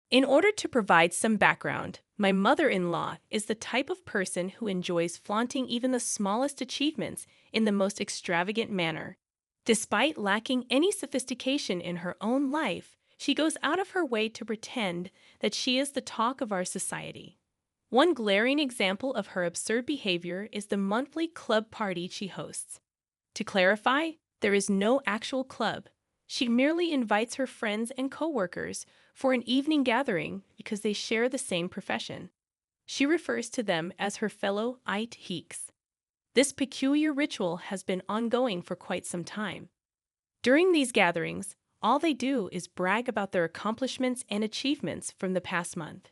In order to provide some background, my mother-in-law is the type of person who enjoys flaunting even the smallest achievements in the most extravagant manner. Despite lacking any sophistication in her own life, she goes out of her way to pretend that she is the talk of our society. One glaring example of her absurd behavior is the monthly club party she hosts. To clarify, there is no actual club. She merely invites her friends and coworkers for an evening gathering because they share the same profession. She refers to them as her fellow IT geeks. This peculiar ritual has been ongoing for quite some time. During these gatherings, all they do is brag about their accomplishments and achievements from the past month.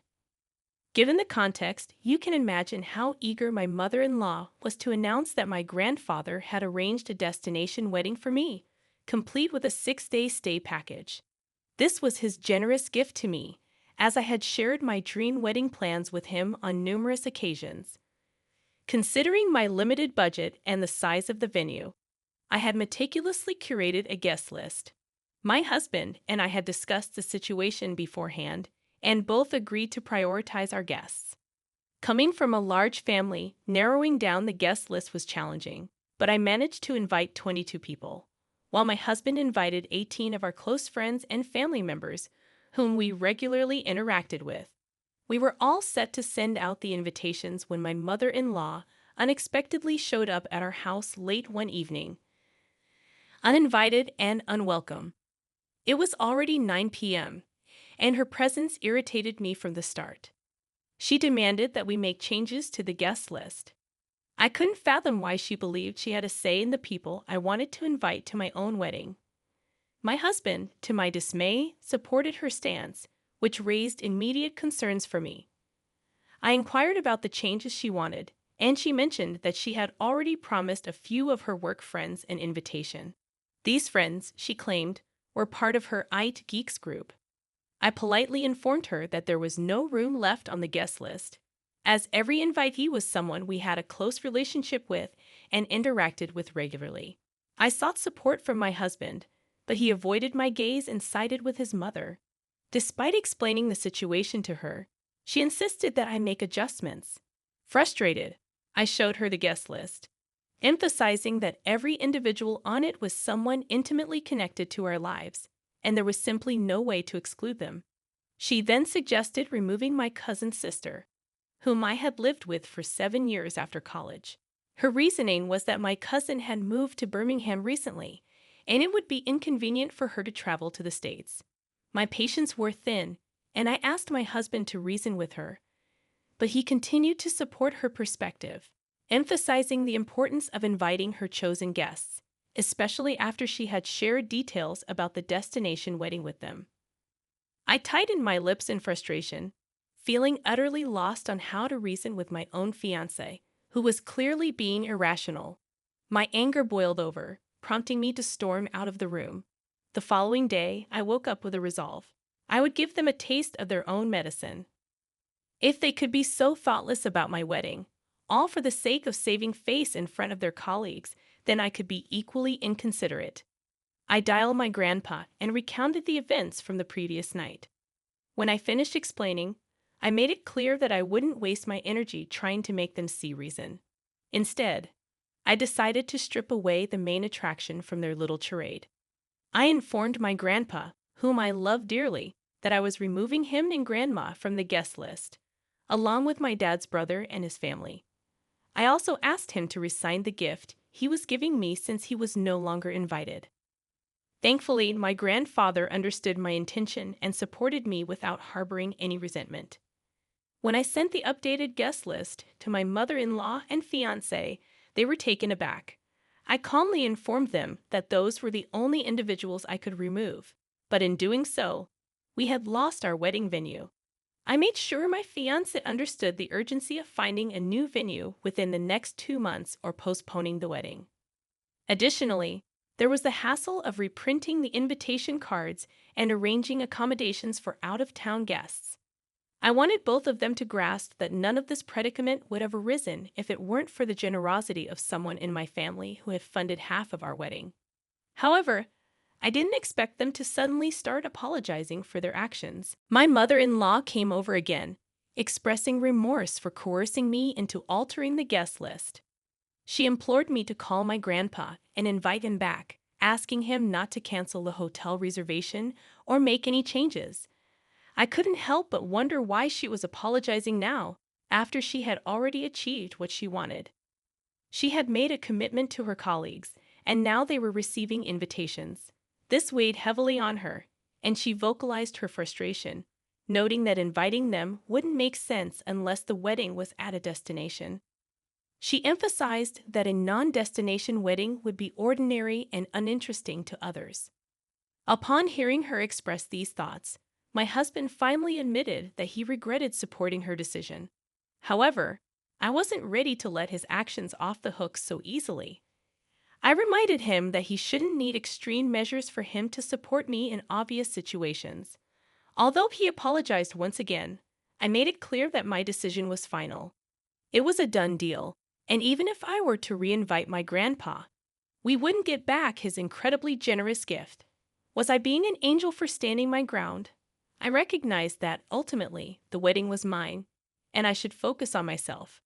Given the context, you can imagine how eager my mother-in-law was to announce that my grandfather had arranged a destination wedding for me, complete with a 6-day stay package. This was his generous gift to me, as I had shared my dream wedding plans with him on numerous occasions. Considering my limited budget and the size of the venue, I had meticulously curated a guest list. My husband and I had discussed the situation beforehand, and both agreed to prioritize our guests. Coming from a large family, narrowing down the guest list was challenging, but I managed to invite 22 people, while my husband invited 18 of our close friends and family members whom we regularly interacted with. We were all set to send out the invitations when my mother-in-law unexpectedly showed up at our house late one evening, uninvited and unwelcome. It was already 9 p.m., and her presence irritated me from the start. She demanded that we make changes to the guest list. I couldn't fathom why she believed she had a say in the people I wanted to invite to my own wedding. My husband, to my dismay, supported her stance, which raised immediate concerns for me. I inquired about the changes she wanted, and she mentioned that she had already promised a few of her work friends an invitation. These friends, she claimed, were part of her IT Geeks group. I politely informed her that there was no room left on the guest list, as every invitee was someone we had a close relationship with and interacted with regularly. I sought support from my husband, but he avoided my gaze and sided with his mother. Despite explaining the situation to her, she insisted that I make adjustments. Frustrated, I showed her the guest list, emphasizing that every individual on it was someone intimately connected to our lives, and there was simply no way to exclude them. She then suggested removing my cousin's sister, whom I had lived with for 7 years after college. Her reasoning was that my cousin had moved to Birmingham recently, and it would be inconvenient for her to travel to the States. My patience wore thin, and I asked my husband to reason with her, but he continued to support her perspective, emphasizing the importance of inviting her chosen guests, especially after she had shared details about the destination wedding with them. I tightened my lips in frustration, feeling utterly lost on how to reason with my own fiancé, who was clearly being irrational. My anger boiled over, prompting me to storm out of the room. The following day, I woke up with a resolve. I would give them a taste of their own medicine. If they could be so thoughtless about my wedding, all for the sake of saving face in front of their colleagues, then I could be equally inconsiderate. I dialed my grandpa and recounted the events from the previous night. When I finished explaining, I made it clear that I wouldn't waste my energy trying to make them see reason. Instead, I decided to strip away the main attraction from their little charade. I informed my grandpa, whom I love dearly, that I was removing him and grandma from the guest list, along with my dad's brother and his family. I also asked him to resign the gift he was giving me since he was no longer invited. Thankfully, my grandfather understood my intention and supported me without harboring any resentment. When I sent the updated guest list to my mother-in-law and fiancé, they were taken aback. I calmly informed them that those were the only individuals I could remove, but in doing so, we had lost our wedding venue. I made sure my fiancé understood the urgency of finding a new venue within the next 2 months or postponing the wedding. Additionally, there was the hassle of reprinting the invitation cards and arranging accommodations for out-of-town guests. I wanted both of them to grasp that none of this predicament would have arisen if it weren't for the generosity of someone in my family who had funded half of our wedding. However, I didn't expect them to suddenly start apologizing for their actions. My mother-in-law came over again, expressing remorse for coercing me into altering the guest list. She implored me to call my grandpa and invite him back, asking him not to cancel the hotel reservation or make any changes. I couldn't help but wonder why she was apologizing now, after she had already achieved what she wanted. She had made a commitment to her colleagues, and now they were receiving invitations. This weighed heavily on her, and she vocalized her frustration, noting that inviting them wouldn't make sense unless the wedding was at a destination. She emphasized that a non-destination wedding would be ordinary and uninteresting to others. Upon hearing her express these thoughts, my husband finally admitted that he regretted supporting her decision. However, I wasn't ready to let his actions off the hook so easily. I reminded him that he shouldn't need extreme measures for him to support me in obvious situations. Although he apologized once again, I made it clear that my decision was final. It was a done deal, and even if I were to reinvite my grandpa, we wouldn't get back his incredibly generous gift. Was I being an angel for standing my ground? I recognized that, ultimately, the wedding was mine, and I should focus on myself.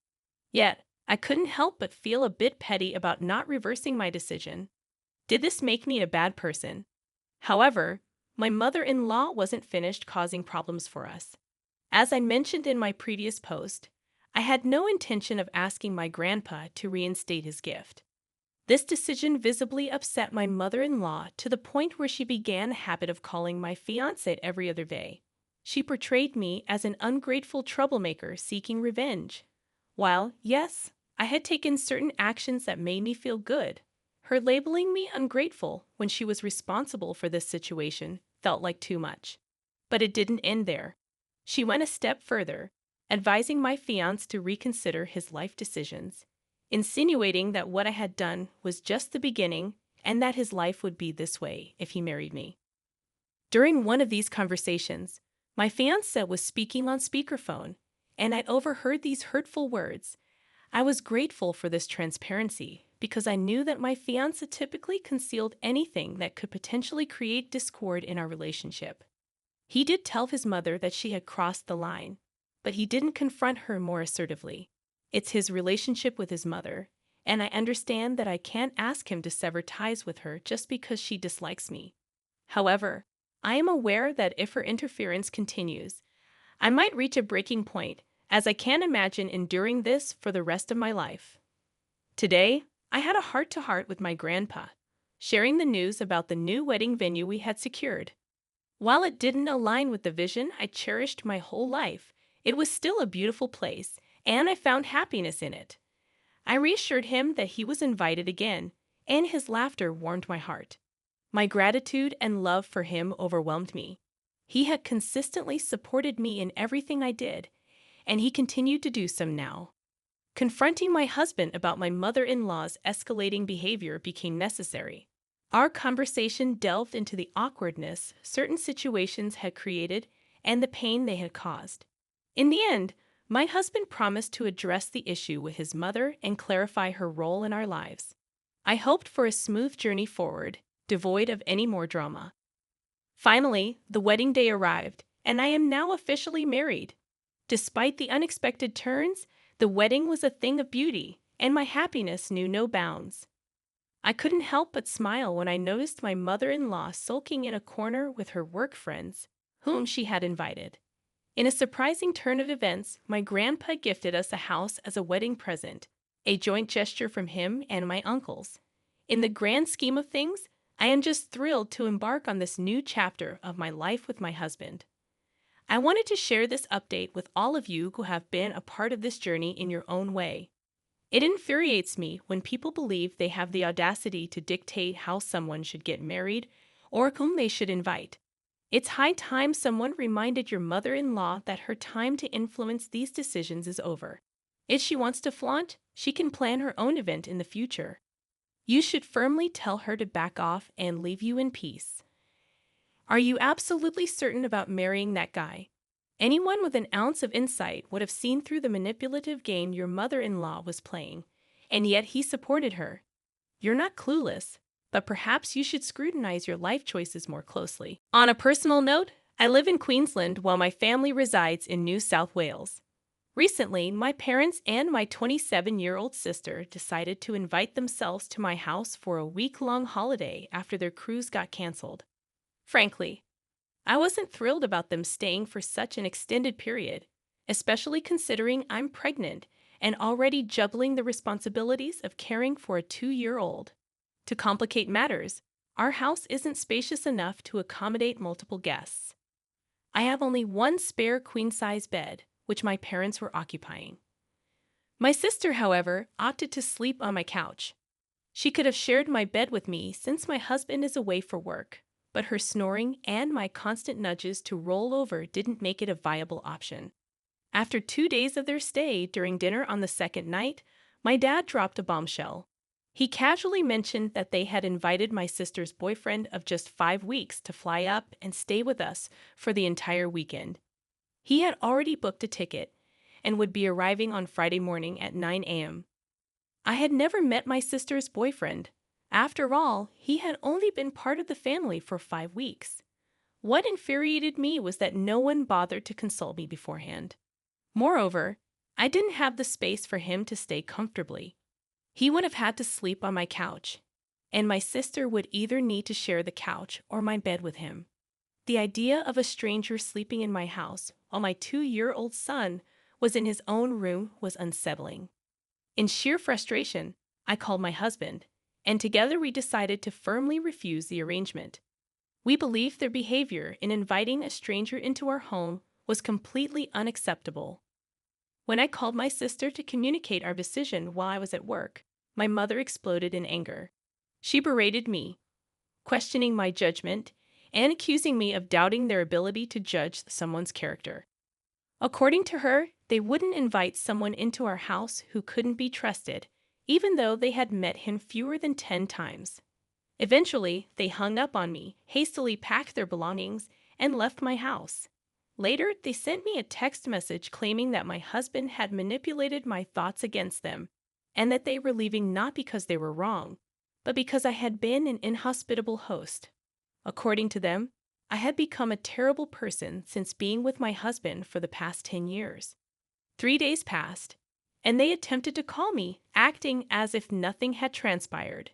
Yet, I couldn't help but feel a bit petty about not reversing my decision. Did this make me a bad person? However, my mother-in-law wasn't finished causing problems for us. As I mentioned in my previous post, I had no intention of asking my grandpa to reinstate his gift. This decision visibly upset my mother-in-law to the point where she began a habit of calling my fiancé every other day. She portrayed me as an ungrateful troublemaker seeking revenge. While, yes, I had taken certain actions that made me feel good, her labeling me ungrateful when she was responsible for this situation felt like too much. But it didn't end there. She went a step further, advising my fiancé to reconsider his life decisions, insinuating that what I had done was just the beginning and that his life would be this way if he married me. During one of these conversations, my fiancé was speaking on speakerphone, and I'd overheard these hurtful words. I was grateful for this transparency because I knew that my fiancé typically concealed anything that could potentially create discord in our relationship. He did tell his mother that she had crossed the line, but he didn't confront her more assertively. It's his relationship with his mother, and I understand that I can't ask him to sever ties with her just because she dislikes me. However, I am aware that if her interference continues, I might reach a breaking point, as I can't imagine enduring this for the rest of my life. Today, I had a heart-to-heart with my grandpa, sharing the news about the new wedding venue we had secured. While it didn't align with the vision I cherished my whole life, it was still a beautiful place, and I found happiness in it. I reassured him that he was invited again, and his laughter warmed my heart. My gratitude and love for him overwhelmed me. He had consistently supported me in everything I did, and he continued to do so now. Confronting my husband about my mother-in-law's escalating behavior became necessary. Our conversation delved into the awkwardness certain situations had created and the pain they had caused. In the end, my husband promised to address the issue with his mother and clarify her role in our lives. I hoped for a smooth journey forward, devoid of any more drama. Finally, the wedding day arrived, and I am now officially married. Despite the unexpected turns, the wedding was a thing of beauty, and my happiness knew no bounds. I couldn't help but smile when I noticed my mother-in-law sulking in a corner with her work friends, whom she had invited. In a surprising turn of events, my grandpa gifted us a house as a wedding present, a joint gesture from him and my uncles. In the grand scheme of things, I am just thrilled to embark on this new chapter of my life with my husband. I wanted to share this update with all of you who have been a part of this journey in your own way. It infuriates me when people believe they have the audacity to dictate how someone should get married or whom they should invite. It's high time someone reminded your mother-in-law that her time to influence these decisions is over. If she wants to flaunt, she can plan her own event in the future. You should firmly tell her to back off and leave you in peace. Are you absolutely certain about marrying that guy? Anyone with an ounce of insight would have seen through the manipulative game your mother-in-law was playing, and yet he supported her. You're not clueless. but perhaps you should scrutinize your life choices more closely. On a personal note, I live in Queensland while my family resides in New South Wales. Recently, my parents and my 27-year-old sister decided to invite themselves to my house for a week-long holiday after their cruise got canceled. Frankly, I wasn't thrilled about them staying for such an extended period, especially considering I'm pregnant and already juggling the responsibilities of caring for a 2-year-old. To complicate matters, our house isn't spacious enough to accommodate multiple guests. I have only one spare queen-size bed, which my parents were occupying. My sister, however, opted to sleep on my couch. She could have shared my bed with me since my husband is away for work, but her snoring and my constant nudges to roll over didn't make it a viable option. After 2 days of their stay, during dinner on the second night, my dad dropped a bombshell. He casually mentioned that they had invited my sister's boyfriend of just 5 weeks to fly up and stay with us for the entire weekend. He had already booked a ticket and would be arriving on Friday morning at 9 a.m. I had never met my sister's boyfriend. After all, he had only been part of the family for 5 weeks. What infuriated me was that no one bothered to consult me beforehand. Moreover, I didn't have the space for him to stay comfortably. He would have had to sleep on my couch, and my sister would either need to share the couch or my bed with him. The idea of a stranger sleeping in my house while my 2-year-old son was in his own room was unsettling. In sheer frustration, I called my husband, and together we decided to firmly refuse the arrangement. We believed their behavior in inviting a stranger into our home was completely unacceptable. When I called my sister to communicate our decision while I was at work, my mother exploded in anger. She berated me, questioning my judgment and accusing me of doubting their ability to judge someone's character. According to her, they wouldn't invite someone into our house who couldn't be trusted, even though they had met him fewer than 10 times. Eventually, they hung up on me, hastily packed their belongings, and left my house. Later, they sent me a text message claiming that my husband had manipulated my thoughts against them, and that they were leaving not because they were wrong, but because I had been an inhospitable host. According to them, I had become a terrible person since being with my husband for the past 10 years. 3 days passed, and they attempted to call me, acting as if nothing had transpired.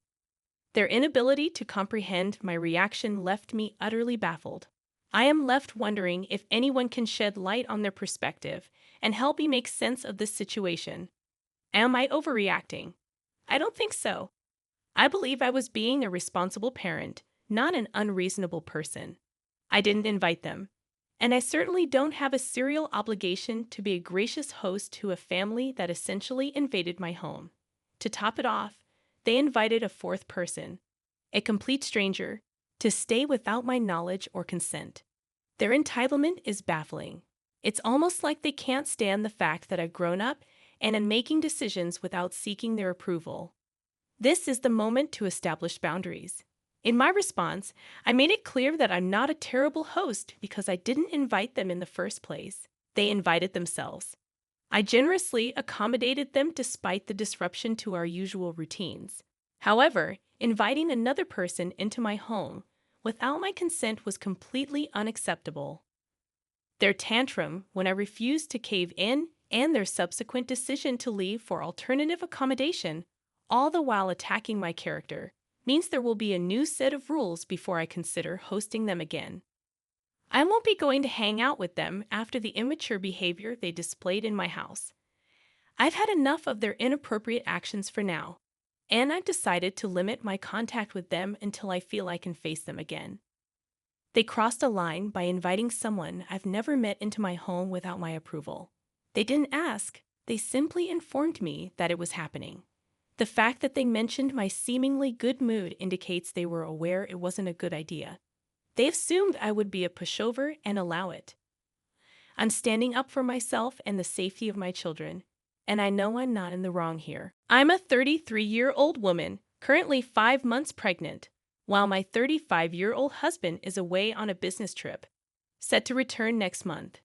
Their inability to comprehend my reaction left me utterly baffled. I am left wondering if anyone can shed light on their perspective and help me make sense of this situation. Am I overreacting? I don't think so. I believe I was being a responsible parent, not an unreasonable person. I didn't invite them, and I certainly don't have a serial obligation to be a gracious host to a family that essentially invaded my home. To top it off, they invited a fourth person, a complete stranger, to stay without my knowledge or consent. Their entitlement is baffling. It's almost like they can't stand the fact that I've grown up and am making decisions without seeking their approval. This is the moment to establish boundaries. In my response, I made it clear that I'm not a terrible host because I didn't invite them in the first place. They invited themselves. I generously accommodated them despite the disruption to our usual routines. However, inviting another person into my home without my consent was completely unacceptable. Their tantrum when I refused to cave in and their subsequent decision to leave for alternative accommodation, all the while attacking my character, means there will be a new set of rules before I consider hosting them again. I won't be going to hang out with them after the immature behavior they displayed in my house. I've had enough of their inappropriate actions for now, and I've decided to limit my contact with them until I feel I can face them again. They crossed a line by inviting someone I've never met into my home without my approval. They didn't ask, they simply informed me that it was happening. The fact that they mentioned my seemingly good mood indicates they were aware it wasn't a good idea. They assumed I would be a pushover and allow it. I'm standing up for myself and the safety of my children, and I know I'm not in the wrong here. I'm a 33-year-old woman, currently 5 months pregnant, while my 35-year-old husband is away on a business trip, set to return next month.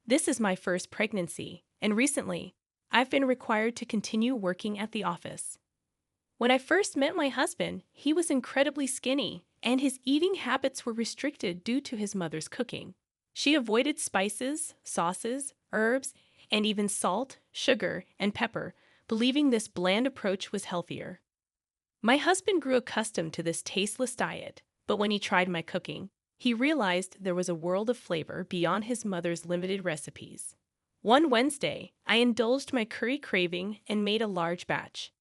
This is my first pregnancy, and recently, I've been required to continue working at the office. When I first met my husband, he was incredibly skinny, and his eating habits were restricted due to his mother's cooking. She avoided spices, sauces, herbs, and even salt, sugar, and pepper, believing this bland approach was healthier. My husband grew accustomed to this tasteless diet, but when he tried my cooking, he realized there was a world of flavor beyond his mother's limited recipes. One Wednesday, I indulged my curry craving and made a large batch.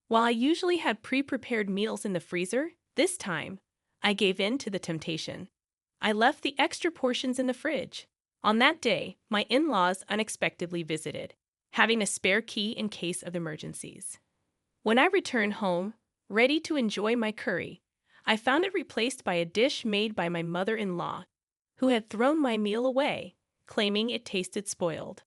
While I usually had pre-prepared meals in the freezer, this time, I gave in to the temptation. I left the extra portions in the fridge. On that day, my in-laws unexpectedly visited, having a spare key in case of emergencies. When I returned home, ready to enjoy my curry, I found it replaced by a dish made by my mother-in-law, who had thrown my meal away, claiming it tasted spoiled.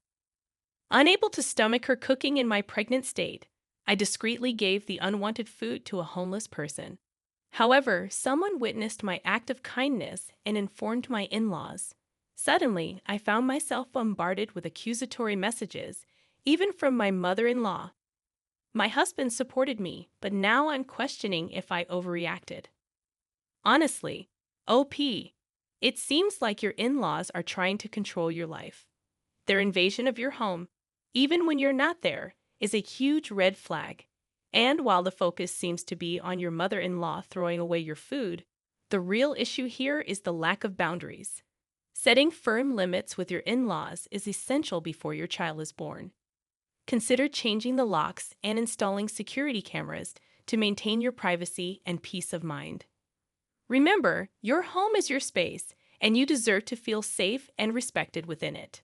Unable to stomach her cooking in my pregnant state, I discreetly gave the unwanted food to a homeless person. However, someone witnessed my act of kindness and informed my in-laws. Suddenly, I found myself bombarded with accusatory messages, even from my mother-in-law. My husband supported me, but now I'm questioning if I overreacted. Honestly, OP, it seems like your in-laws are trying to control your life. Their invasion of your home, even when you're not there, is a huge red flag. And while the focus seems to be on your mother-in-law throwing away your food, the real issue here is the lack of boundaries. Setting firm limits with your in-laws is essential before your child is born. Consider changing the locks and installing security cameras to maintain your privacy and peace of mind. Remember, your home is your space, and you deserve to feel safe and respected within it.